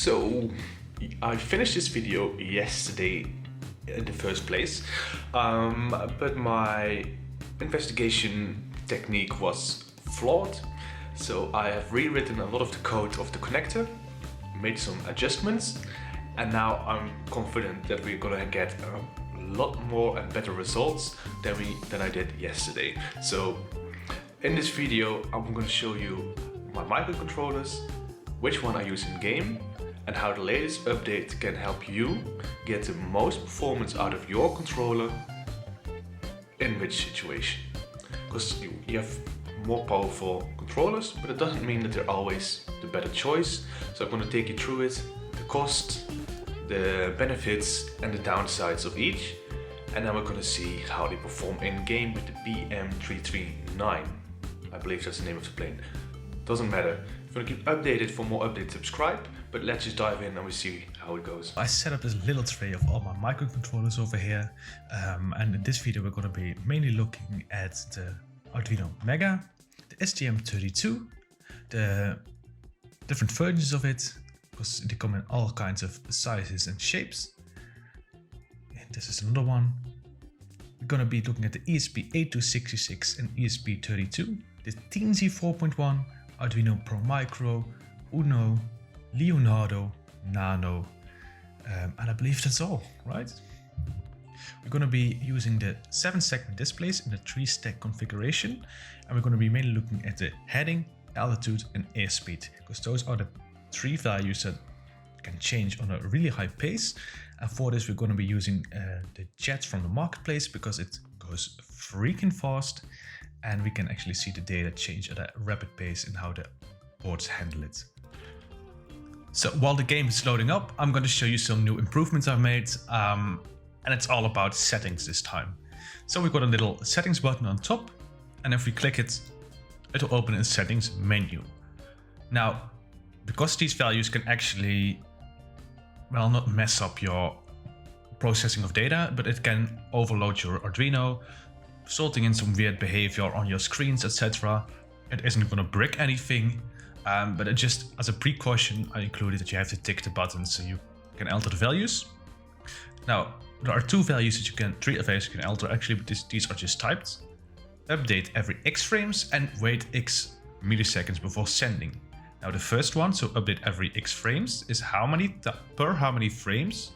So I finished this video yesterday in the first place, but my investigation technique was flawed. So I have rewritten a lot of the code of the connector, made some adjustments, and now I'm confident that we're gonna get a lot more and better results than I did yesterday. So in this video I'm gonna show you my microcontrollers, which one I use in game, and how the latest update can help you get the most performance out of your controller in which situation. Because you have more powerful controllers, but it doesn't mean that they're always the better choice. So I'm going to take you through it, the cost, the benefits and the downsides of each, and then we're going to see how they perform in game with the BM339. I believe that's the name of the plane. Doesn't matter. If you want to keep updated for more updates, subscribe, but let's just dive in and we see how it goes. I set up this little tray of all my microcontrollers over here, and in this video we're going to be mainly looking at the Arduino Mega, the STM32, the different versions of it, because they come in all kinds of sizes and shapes. And this is another one. We're going to be looking at the ESP8266 and ESP32, the Teensy 4.1, Arduino Pro Micro, Uno, Leonardo, Nano, and I believe that's all, right? We're going to be using the 7-segment displays in the 3-stack configuration, and we're going to be mainly looking at the heading, altitude and airspeed, because those are the 3 values that can change on a really high pace. And for this we're going to be using the jet from the marketplace, because it goes freaking fast and we can actually see the data change at a rapid pace and how the boards handle it. So while the game is loading up, I'm going to show you some new improvements I've made, and it's all about settings this time. So we've got a little settings button on top, and if we click it, it will open a settings menu. Now, because these values can actually, well, not mess up your processing of data, but it can overload your Arduino, resulting in some weird behavior on your screens, etc. It isn't going to brick anything, but it just, as a precaution, I included that you have to tick the button so you can alter the values. Now, there are 2 values that you can, 3 values you can alter actually, but these are just typed. Update every X frames and wait X milliseconds before sending. Now the first one, so update every X frames, is how many frames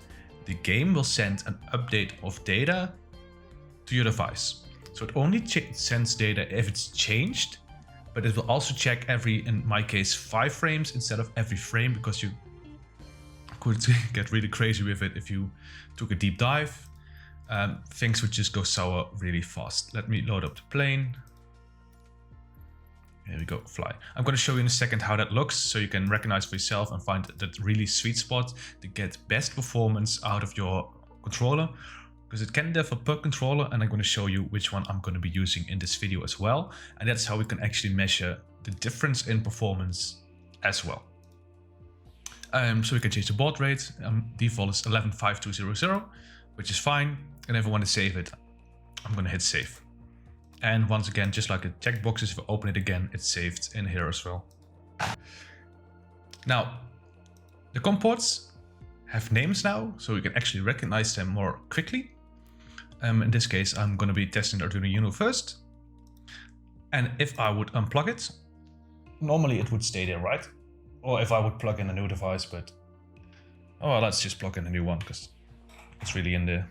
the game will send an update of data to your device. So it only sends data if it's changed, but it will also check every, in my case, 5 frames instead of every frame, because you could get really crazy with it if you took a deep dive. Things would just go sour really fast. Let me load up the plane. Here we go, fly. I'm going to show you in a second how that looks, so you can recognize for yourself and find that really sweet spot to get best performance out of your controller, because it can differ per controller, and I'm going to show you which one I'm going to be using in this video as well. And that's how we can actually measure the difference in performance as well. So we can change the baud rate. Default is 115200, which is fine. And if I want to save it, I'm going to hit save. And once again, just like the checkboxes, if I open it again, it's saved in here as well. Now, the COM ports have names now, so we can actually recognize them more quickly. In this case, I'm going to be testing the Arduino Uno first. And if I would unplug it, normally it would stay there, right? Or if I would plug in a new device, but oh, let's just plug in a new one because it's really in there.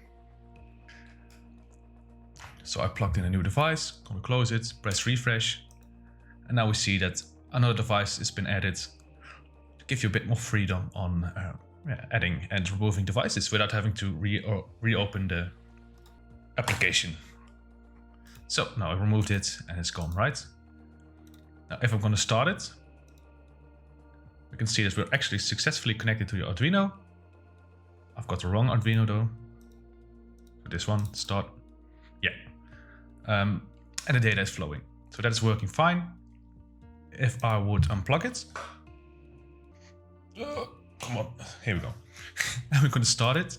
So I plugged in a new device, gonna close it, press refresh, and now we see that another device has been added to give you a bit more freedom on adding and removing devices without having to reopen the application. So now I removed it and it's gone, right? Now if I'm gonna start it, we can see that we're actually successfully connected to the Arduino. I've got the wrong Arduino though. So this one, start. Yeah. And the data is flowing. So that is working fine. If I would unplug it. Come on, here we go. And we're going to start it.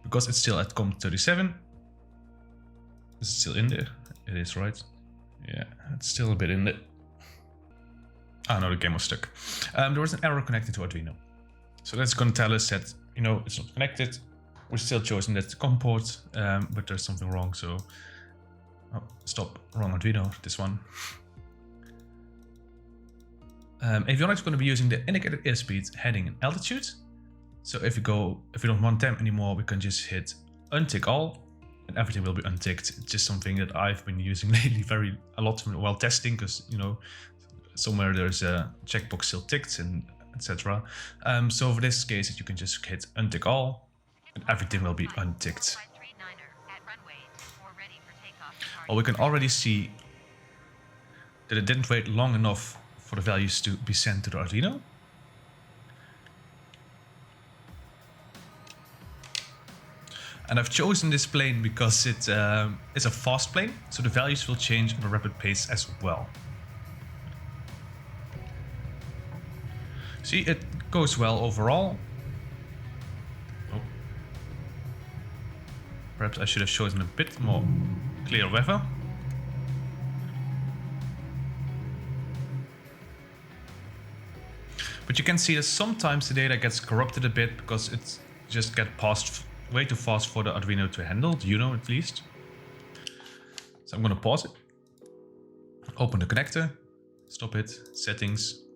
Because it's still at COM37. Is it still in there? It is, right? Yeah, it's still a bit in there. Oh no, the game was stuck. There was an error connecting to Arduino. So that's going to tell us that, you know, it's not connected. We're still choosing that COM port, but there's something wrong. So, oh, stop, wrong Arduino, this one. Avionics is going to be using the indicated airspeed, heading, and altitude. So if you don't want them anymore, we can just hit untick all, and everything will be unticked. It's just something that I've been using lately a lot while testing, because, you know, somewhere there's a checkbox still ticked and etc. So for this case, you can just hit untick all, and everything will be unticked. Well, we can already see that it didn't wait long enough for the values to be sent to the Arduino. And I've chosen this plane because it is a fast plane, so the values will change at a rapid pace as well. See, it goes well overall. Oh. Perhaps I should have chosen a bit more clear weather. But you can see that sometimes the data gets corrupted a bit because it just gets passed way too fast for the Arduino to handle, the Uno at least. So I'm going to pause it, open the connector, stop it, settings,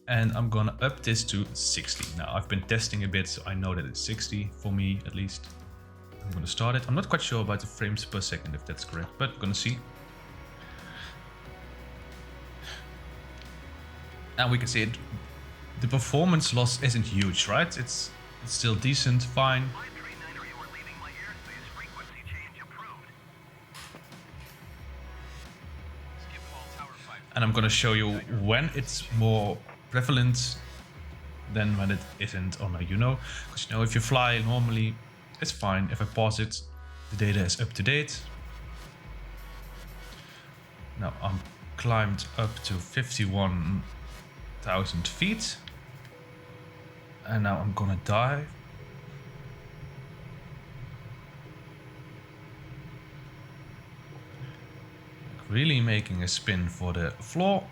and I'm going to up this to 60. Now I've been testing a bit, so I know that it's 60 for me at least. I'm going to start it. I'm not quite sure about the frames per second if that's correct, but we're going to see. And we can see it. The performance loss isn't huge, right? It's still decent, fine. And I'm going to show you when it's more prevalent than when it isn't on a Uno. Because, you know, if you fly normally, it's fine. If I pause it, the data is up to date. Now I'm climbed up to 51,000 feet. And now I'm gonna dive. Really making a spin for the floor.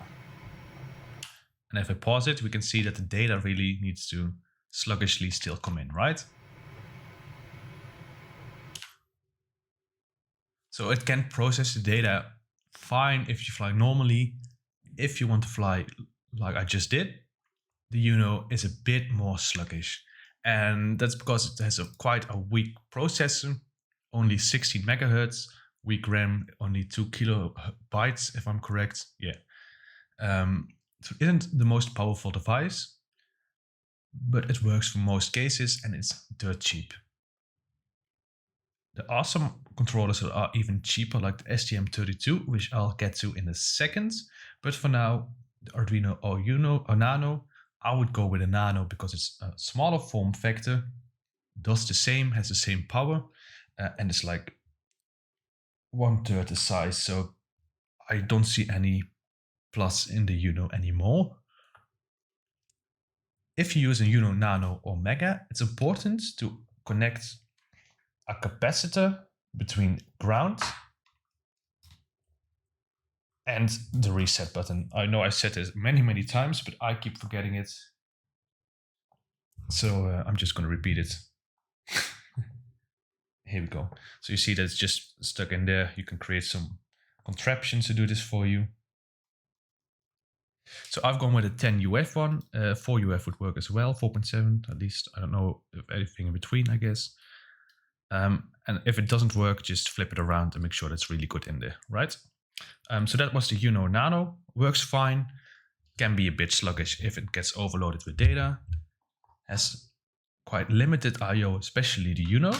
And if I pause it, we can see that the data really needs to sluggishly still come in, right? So it can process the data fine if you fly normally. If you want to fly like I just did, the Uno is a bit more sluggish. And that's because it has quite a weak processor, only 16 megahertz, weak RAM, only 2 kilobytes, if I'm correct. Yeah. So it isn't the most powerful device, but it works for most cases and it's dirt cheap. There are some controllers that are even cheaper, like the STM32, which I'll get to in a second. But for now, the Arduino Uno or Nano, I would go with a Nano because it's a smaller form factor, does the same, has the same power, and it's like 1/3 the size. So I don't see any plus in the Uno anymore. If you use a Uno Nano or Mega, it's important to connect a capacitor between ground and the reset button. I know I said this many times, but I keep forgetting it. So I'm just going to repeat it. Here we go. So you see that it's just stuck in there. You can create some contraptions to do this for you. So I've gone with a 10 UF one. 4 UF would work as well, 4.7 at least. I don't know if anything in between, I guess. And if it doesn't work, just flip it around and make sure that's really good in there, right? So that was the Uno Nano. Works fine. Can be a bit sluggish if it gets overloaded with data. Has quite limited I/O, especially the Uno.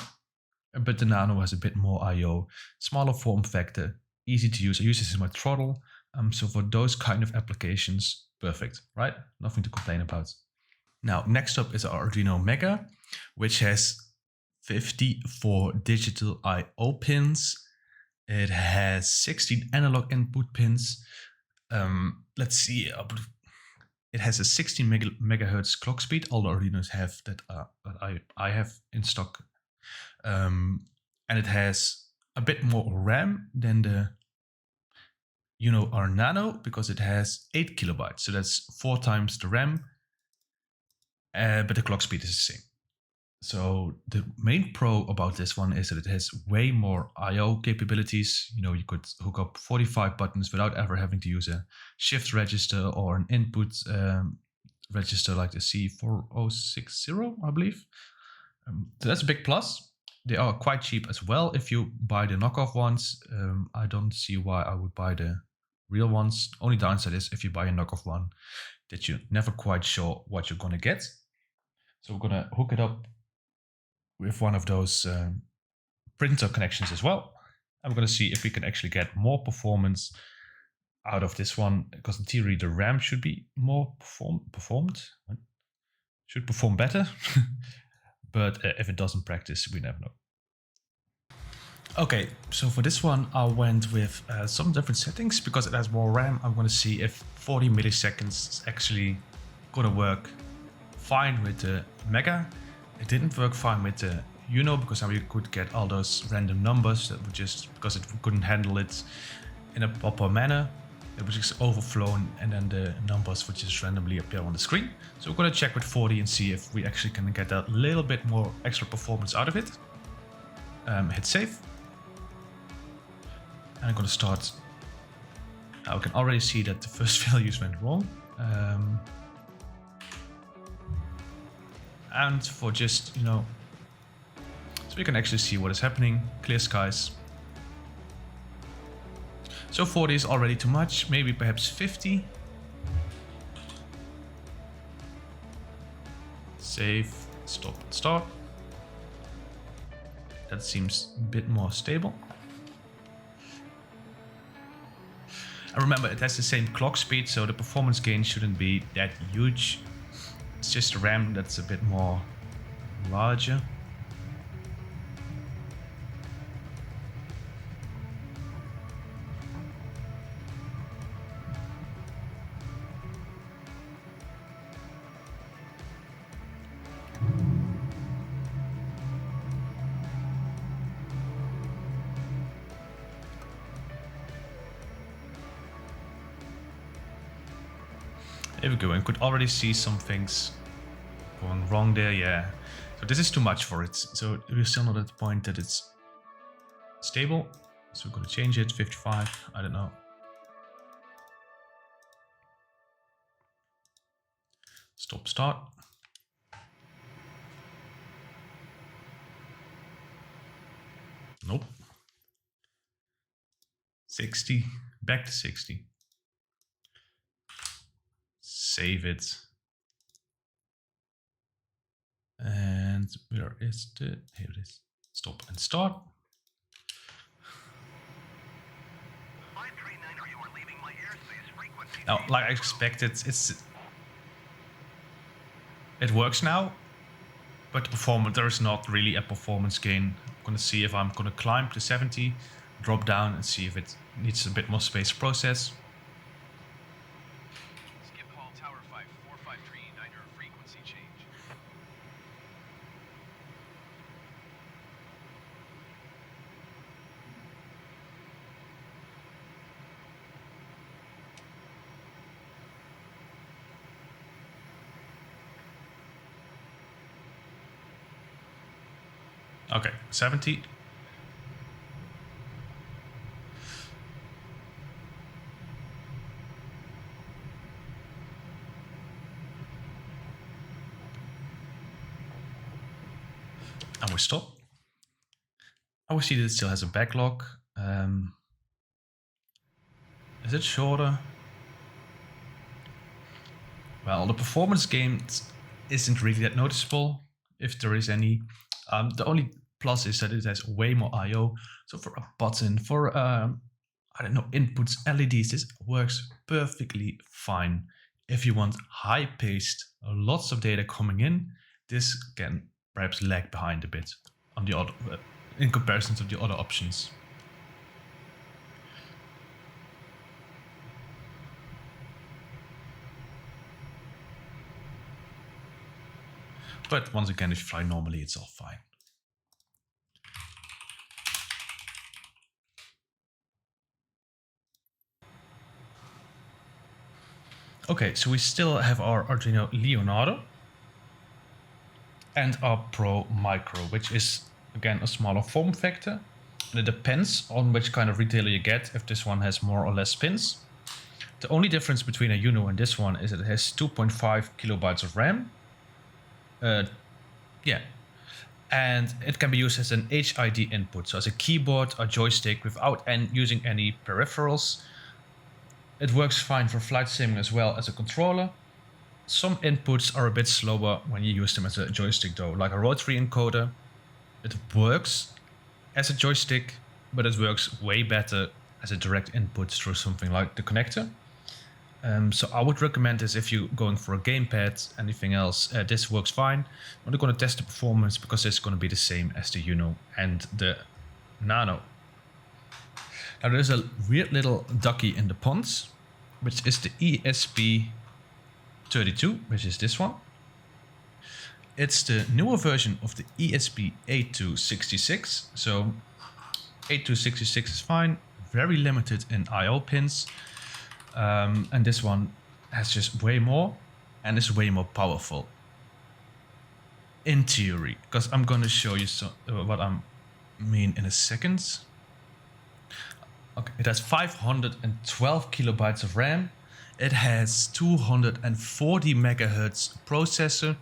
But the Nano has a bit more I/O. Smaller form factor, easy to use. I use this in my throttle. So for those kind of applications, perfect, right? Nothing to complain about. Now, next up is our Arduino Mega, which has 54 digital I/O pins. It has 16 analog input pins. Let's see. It has a 16 megahertz clock speed. All the Arduinos have that. I have in stock. And it has a bit more RAM than the Uno or Nano because it has 8 kilobytes. So that's 4 times the RAM. but the clock speed is the same. So the main pro about this one is that it has way more I/O capabilities. You know, you could hook up 45 buttons without ever having to use a shift register or an input register like the C4060, I believe. So that's a big plus. They are quite cheap as well if you buy the knockoff ones. I don't see why I would buy the real ones. Only downside is if you buy a knockoff one that you're never quite sure what you're gonna get. So we're gonna hook it up with one of those printer connections as well. I'm going to see if we can actually get more performance out of this one, because in theory the RAM should be more should perform better. But if it doesn't practice, we never know. Okay, so for this one I went with some different settings because it has more RAM. I'm going to see if 40 milliseconds is actually going to work fine with the Mega. It didn't work fine with the Uno because now you could get all those random numbers that would just, because it couldn't handle it in a proper manner, it was just overflown and then the numbers would just randomly appear on the screen. So we're going to check with 40 and see if we actually can get a little bit more extra performance out of it. Hit save. And I'm going to start. Now we can already see that the first values went wrong. And for just, you know, so we can actually see what is happening. Clear skies. So 40 is already too much, maybe perhaps 50. Save, stop, and start. That seems a bit more stable. And remember, it has the same clock speed, so the performance gain shouldn't be that huge. It's just the RAM that's a bit more larger. There we go, and could already see some things going wrong there, yeah. So this is too much for it. So we're still not at the point that it's stable. So we're gonna change it, 55, I don't know. Stop, start. Nope. 60, back to 60. Save it. And where is the, here it is. Stop and start. Now, like I expected, it works now, but the performance, there is not really a performance gain. I'm gonna see if I'm gonna climb to 70, drop down and see if it needs a bit more space to process. Okay, 70. And we stop. And we see that it still has a backlog. Is it shorter? Well, the performance gain isn't really that noticeable, if there is any. The only plus is that it has way more I/O. So for a button, for I don't know, inputs, LEDs, this works perfectly fine. If you want high-paced, lots of data coming in, this can perhaps lag behind a bit on the other, in comparison to the other options. But once again, if you fly normally, it's all fine. Okay, so we still have our Arduino Leonardo. and our Pro Micro, which is again a smaller form factor. And it depends on which kind of retailer you get, if this one has more or less pins. The only difference between a Uno and this one is that it has 2.5 kilobytes of RAM. Yeah. And it can be used as an HID input, so as a keyboard or joystick without using any peripherals. It works fine for flight sim as well as a controller. Some inputs are a bit slower when you use them as a joystick though, like a rotary encoder. It works as a joystick, but it works way better as a direct input through something like the connector. So I would recommend this if you're going for a gamepad. Anything else, this works fine. I'm not going to test the performance because it's going to be the same as the Uno and the Nano. Now there's a weird little ducky in the ponds, which is the ESP32, which is this one. It's the newer version of the ESP8266. So 8266 is fine, very limited in I/O pins. And this one has just way more and is way more powerful. In theory, because I'm going to show you what I mean in a second. Okay, it has 512 kilobytes of RAM. It has 240 megahertz processor.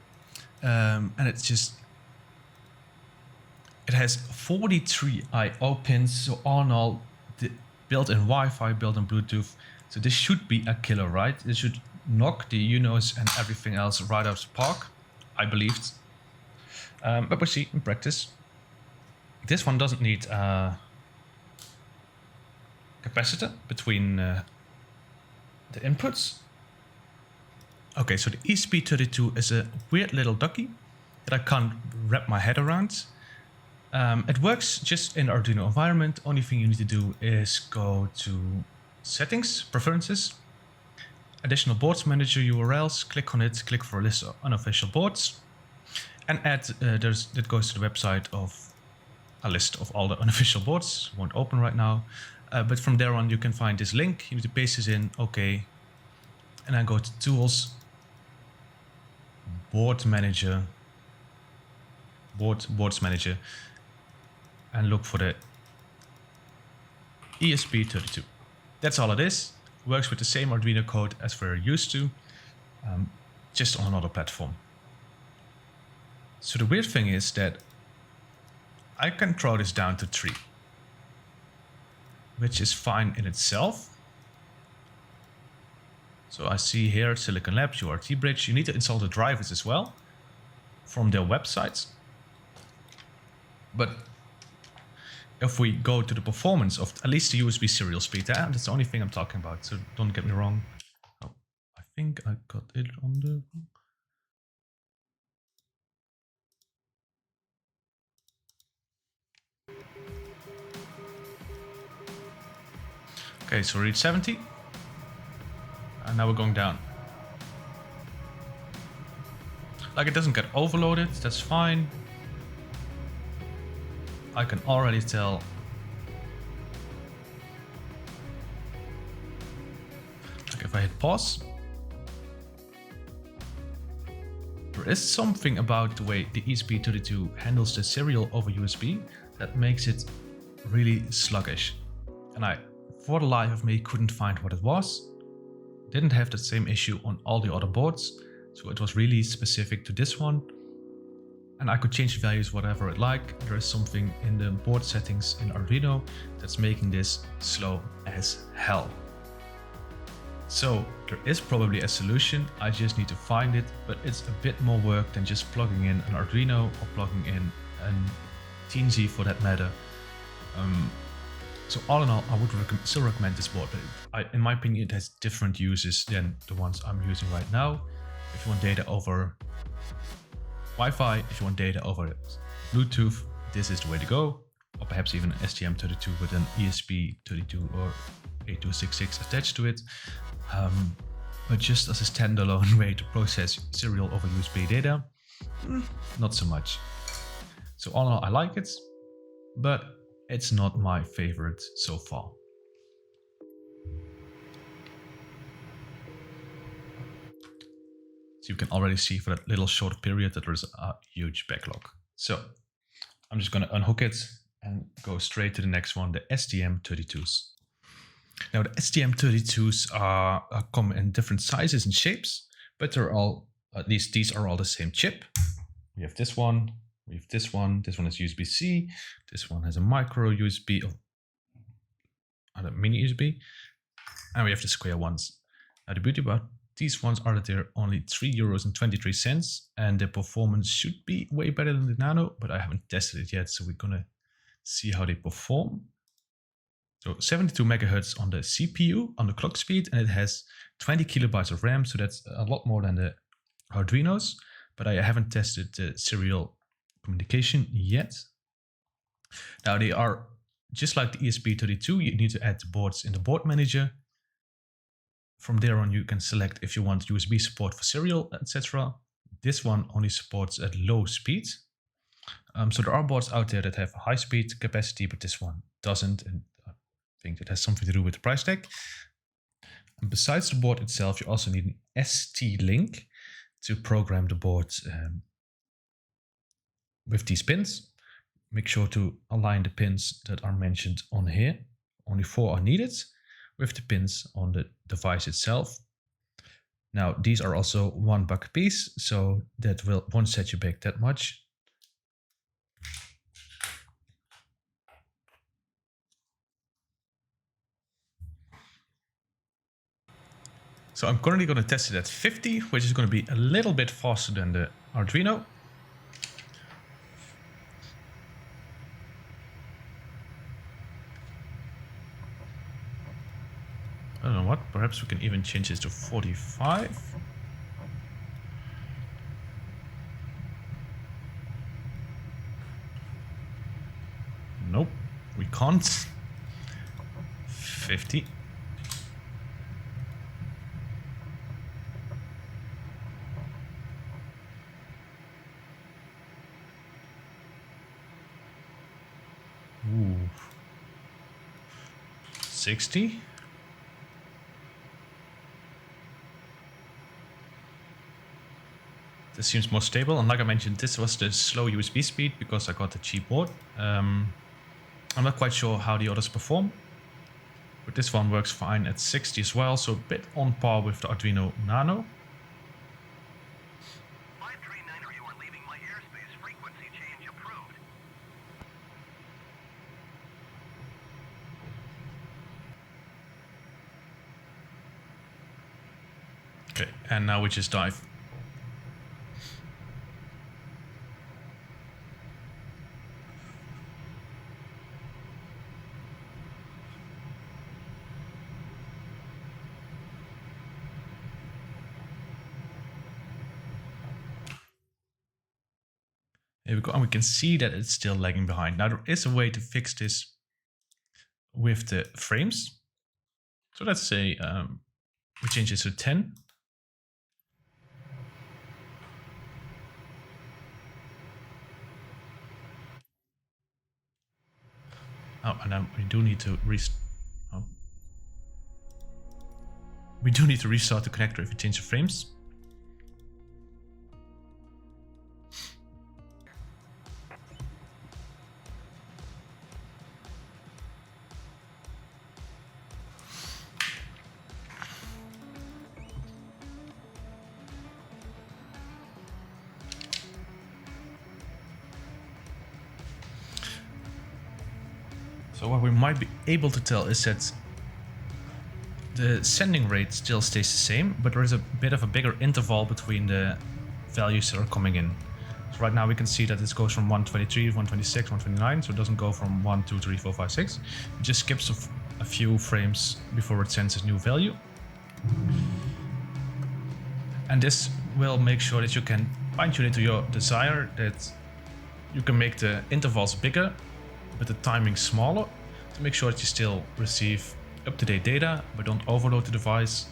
And it has 43 I/O pins. So all in all, built-in Wi-Fi, built-in Bluetooth. So this should be a killer, right? It should knock the Unos and everything else right out of the park, I believed. But we'll see in practice. This one doesn't need a capacitor between the inputs. Okay, so the ESP32 is a weird little ducky that I can't wrap my head around. It works just in the Arduino environment. Only thing you need to do is go to Settings, Preferences, Additional Boards Manager URLs, click on it, click for a list of unofficial boards, and add, that goes to the website of a list of all the unofficial boards. Won't open right now, but from there on you can find this link. You need to paste this in, okay, and then go to Tools, Boards Manager, and look for the ESP32. That's all it is. Works with the same Arduino code as we're used to, just on another platform. So the weird thing is that I can throw this down to 3, which is fine in itself. So I see here Silicon Labs, URT Bridge. You need to install the drivers as well from their websites. But if we go to the performance of at least the USB serial speed, that's the only thing I'm talking about, so don't get me wrong. Oh, I think I got it on the... Okay, so we reached 70. And now we're going down. Like, it doesn't get overloaded, that's fine. I can already tell. Like, if I hit pause, there is something about the way the ESP32 handles the serial over USB that makes it really sluggish. And I, for the life of me, couldn't find what it was. Didn't have the same issue on all the other boards, so it was really specific to this one. And I could change the values whatever I like. There is something in the board settings in Arduino that's making this slow as hell. So there is probably a solution, I just need to find it, but it's a bit more work than just plugging in an Arduino or plugging in a Teensy for that matter. So all in all, I would still recommend this board, but in my opinion it has different uses than the ones I'm using right now. If you want data over Wi-Fi, if you want data over Bluetooth, this is the way to go. Or perhaps even an STM32 with an ESP32 or 8266 attached to it. But just as a standalone way to process serial over USB data, not so much. So all in all, I like it, but it's not my favorite so far. So you can already see for that little short period that there's a huge backlog. So I'm just going to unhook it and go straight to the next one, the STM32s. Now the STM32s come in different sizes and shapes, but they're all, at least these are all the same chip. We have this one, we have this one is USB-C, this one has a micro USB, a mini USB, and we have the square ones. Now the beauty about these ones are that they're only €3.23, and the performance should be way better than the Nano, but I haven't tested it yet, so we're gonna see how they perform. So 72 megahertz on the CPU, on the clock speed, and it has 20 kilobytes of RAM, so that's a lot more than the Arduinos, but I haven't tested the serial communication yet. Now they are just like the ESP32, you need to add the boards in the board manager. From there on, you can select if you want USB support for serial, etc. This one only supports at low speed. So there are boards out there that have a high speed capacity, but this one doesn't, and I think that has something to do with the price tag. And besides the board itself, you also need an ST-Link to program the board with these pins. Make sure to align the pins that are mentioned on here. Only 4 are needed, with the pins on the device itself. Now these are also $1 a piece, so that won't set you back that much. So I'm currently going to test it at 50, which is going to be a little bit faster than the Arduino. I don't know what, perhaps we can even change this to 45. Nope, we can't. 50. Ooh. 60. This seems more stable, and like I mentioned, this was the slow USB speed because I got the cheap board. I'm not quite sure how the others perform, but this one works fine at 60 as well, so a bit on par with the Arduino Nano. Okay, and now we just dive. Here we go, and we can see that it's still lagging behind. Now there is a way to fix this with the frames. So let's say we change this to 10. Oh, and then we do need to restart the connector if we change the frames. So what we might be able to tell is that the sending rate still stays the same, but there is a bit of a bigger interval between the values that are coming in. So right now we can see that this goes from 123, 126, 129, so it doesn't go from 1, 2, 3, 4, 5, 6. It just skips a few frames before it sends its new value. And this will make sure that you can fine-tune it to your desire, that you can make the intervals bigger but the timing smaller, to make sure that you still receive up-to-date data but don't overload the device,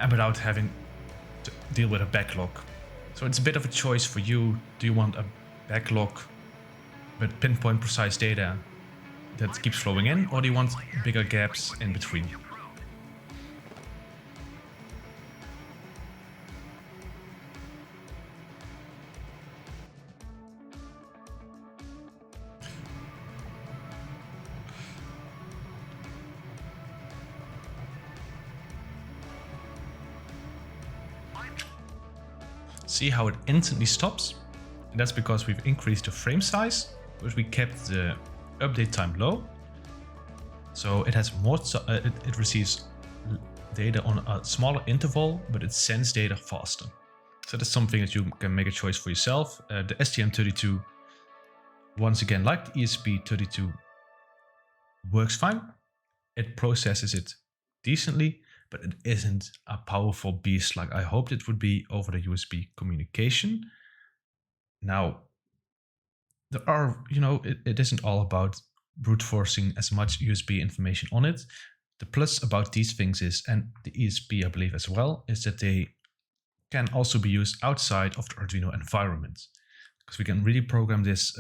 and without having to deal with a backlog. So it's a bit of a choice for you. Do you want a backlog with pinpoint precise data that keeps flowing in, or do you want bigger gaps in between? See how it instantly stops? And that's because we've increased the frame size, but we kept the update time low. So it has more, it receives data on a smaller interval, but it sends data faster. So that's something that you can make a choice for yourself. The STM32, once again, like the ESP32, works fine. It processes it decently, but it isn't a powerful beast like I hoped it would be over the USB communication. Now, there are, it isn't all about brute forcing as much USB information on it. The plus about these things is, and the ESP I believe as well, is that they can also be used outside of the Arduino environment. Because we can really program this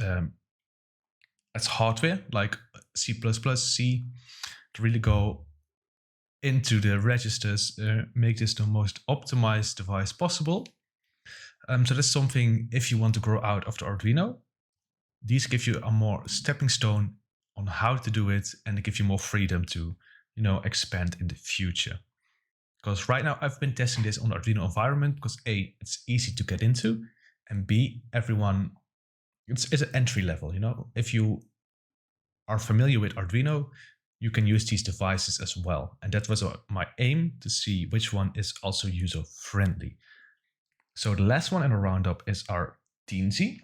as hardware, like C++, C, to really go into the registers, make this the most optimized device possible. So that's something, if you want to grow out of the Arduino, these give you a more stepping stone on how to do it, and they give you more freedom to, expand in the future. Because right now I've been testing this on the Arduino environment because A, it's easy to get into, and B, everyone, it's an entry level, If you are familiar with Arduino, you can use these devices as well. And that was my aim, to see which one is also user friendly. So the last one in a roundup is our Teensy.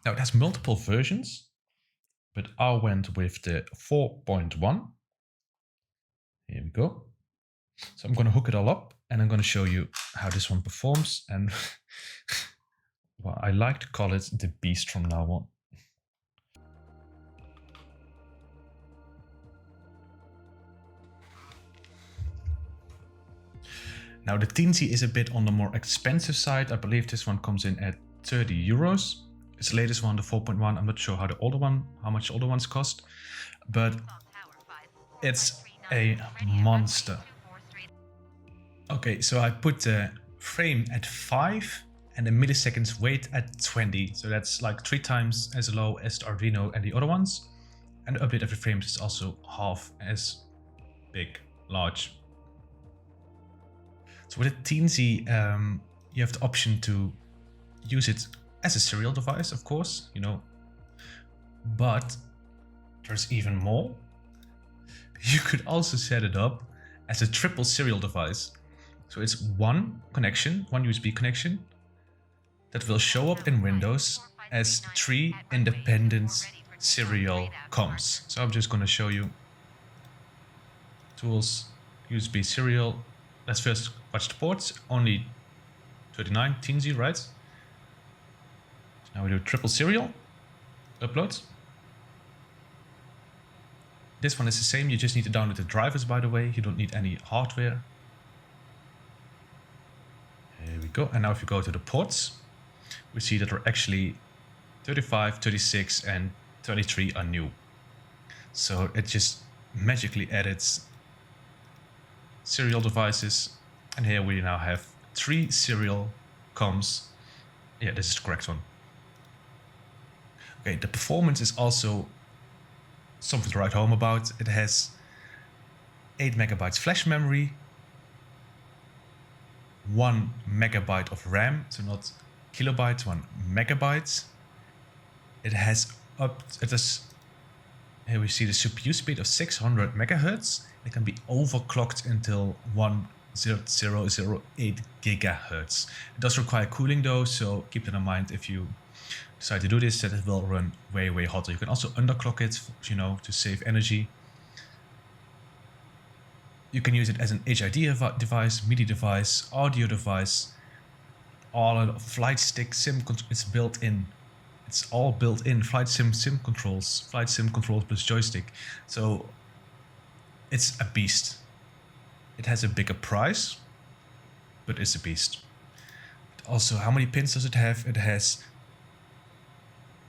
Now it has multiple versions, but I went with the 4.1. Here we go. So I'm going to hook it all up and I'm going to show you how this one performs. And well, I like to call it the beast from now on. Now the Teensy is a bit on the more expensive side. I believe this one comes in at 30 euros. It's the latest one, the 4.1. I'm not sure how much the older ones cost, but it's a monster. Okay, so I put the frame at 5 and the milliseconds wait at 20. So that's like 3 times as low as the Arduino and the other ones. And the update every frame is also half as large. So with the Teensy, you have the option to use it as a serial device, of course, but there's even more. You could also set it up as a triple serial device. So it's one USB connection that will show up in Windows as 3 independent serial comms. So I'm just going to show you tools, USB serial. Let's first watch the ports, only 39 Teensy, right? So now we do triple serial, upload. This one is the same, you just need to download the drivers, by the way, you don't need any hardware. Here we go, and now if you go to the ports, we see that there are actually 35, 36 and 33 are new. So it just magically edits serial devices, and here we now have 3 serial comms. Yeah, this is the correct one. Okay, the performance is also something to write home about. It has 8 megabytes flash memory, 1 megabyte of RAM, so not kilobytes, 1 megabyte. It has here we see the CPU speed of 600 megahertz. It can be overclocked until 1.0008 gigahertz. It does require cooling though, so keep that in mind if you decide to do this, that it will run way hotter. You can also underclock it, to save energy. You can use it as an HID device, MIDI device, audio device, all a flight stick, it's built in. It's all built in, flight sim controls plus joystick. So it's a beast. It has a bigger price, but it's a beast. Also, how many pins does it have? It has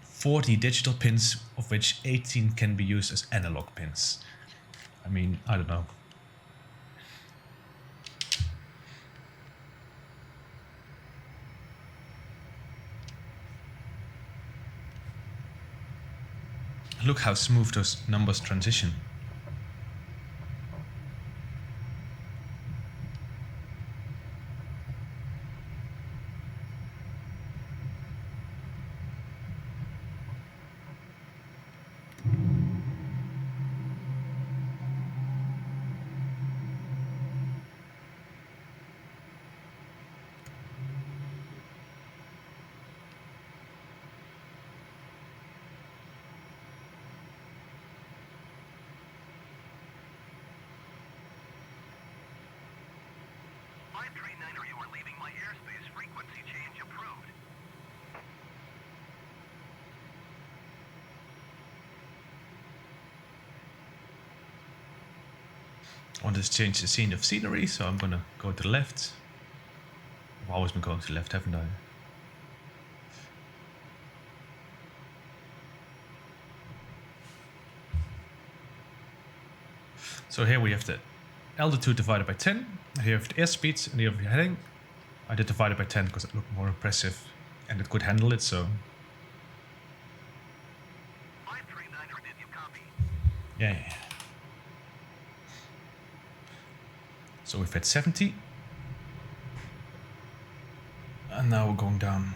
40 digital pins, of which 18 can be used as analog pins. I mean, I don't know. Look how smooth those numbers transition. You are leaving my airspace. Frequency change approved. I want to change the scene of scenery, so I'm gonna go to the left. I've always been going to the left, haven't I? So here we have the altitude divided by 10. Here we have the airspeed, and here we have the heading. I did divide it by 10 because it looked more impressive and it could handle it, so. 539er, did you copy? Yeah. So we've had 70. And now we're going down.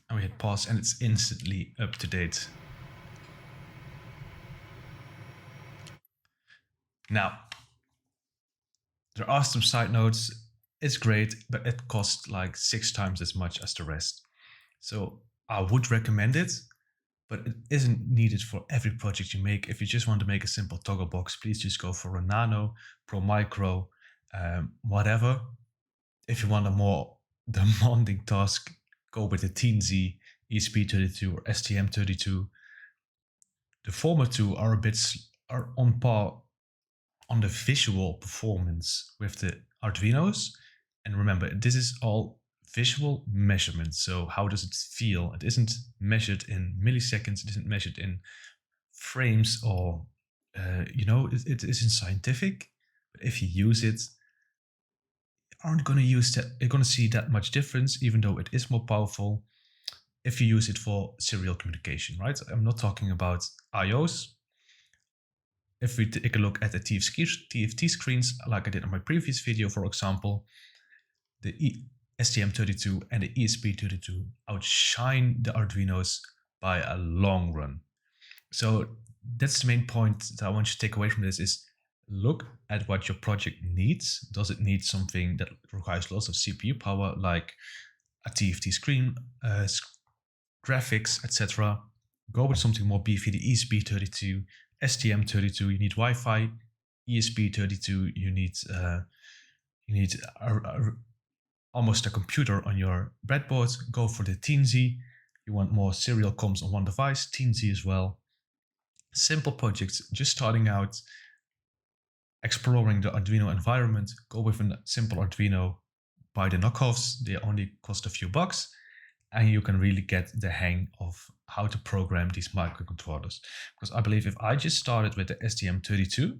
And we hit pause and it's instantly up to date. Now, there are some side notes. It's great, but it costs like 6 times as much as the rest. So I would recommend it, but it isn't needed for every project you make. If you just want to make a simple toggle box, please just go for a Nano, Pro Micro, whatever. If you want a more demanding task, go with the Teensy, ESP32 or STM32. The former two are are on par on the visual performance with the Arduinos. And remember, this is all visual measurement. So how does it feel? It isn't measured in milliseconds. It isn't measured in frames or, it isn't scientific. But if you use it, you aren't going to you're going to see that much difference, even though it is more powerful if you use it for serial communication, right? I'm not talking about IOs. If we take a look at the TFT screens, like I did on my previous video, for example, the STM32 and the ESP32 outshine the Arduinos by a long run. So that's the main point that I want you to take away from this is look at what your project needs. Does it need something that requires lots of CPU power, like a TFT screen, graphics, etc.? Go with something more beefy, the ESP32, STM32, you need Wi-Fi. ESP32, you need almost a computer on your breadboard. Go for the Teensy. You want more serial comms on one device, Teensy as well. Simple projects, just starting out, exploring the Arduino environment. Go with a simple Arduino. Buy the knockoffs, they only cost a few bucks. And you can really get the hang of how to program these microcontrollers. Because I believe if I just started with the STM32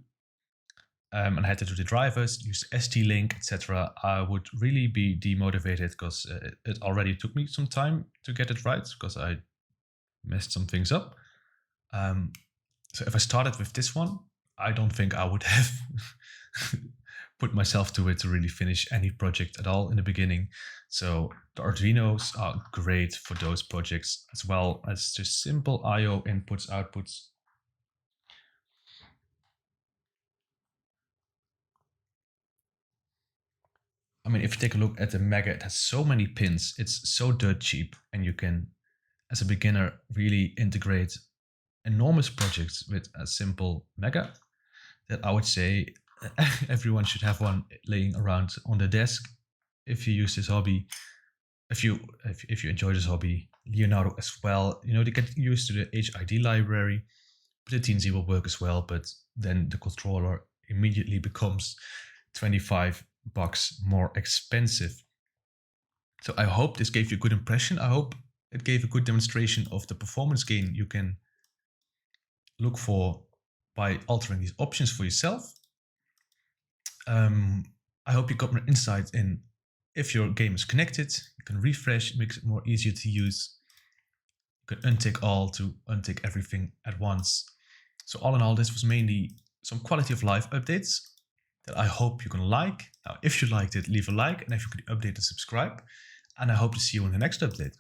and had to do the drivers, use ST-Link, etc., I would really be demotivated because it already took me some time to get it right because I messed some things up. So if I started with this one, I don't think I would have put myself to it to really finish any project at all in the beginning. So the Arduinos are great for those projects, as well as just simple I/O inputs, outputs. I mean, if you take a look at the Mega, it has so many pins. It's so dirt cheap, and you can, as a beginner, really integrate enormous projects with a simple Mega that I would say everyone should have one laying around on the desk if you use this hobby. If you enjoy this hobby, Leonardo as well, they get used to the HID library, but the Teensy will work as well, but then the controller immediately becomes $25 more expensive. So I hope this gave you a good impression. I hope it gave a good demonstration of the performance gain you can look for by altering these options for yourself. I hope you got more insight in If your game is connected, you can refresh, it makes it more easier to use. You can untick all to untick everything at once. So all in all, this was mainly some quality of life updates that I hope you're gonna like. Now, if you liked it, leave a like, and if you could update and subscribe. And I hope to see you in the next update.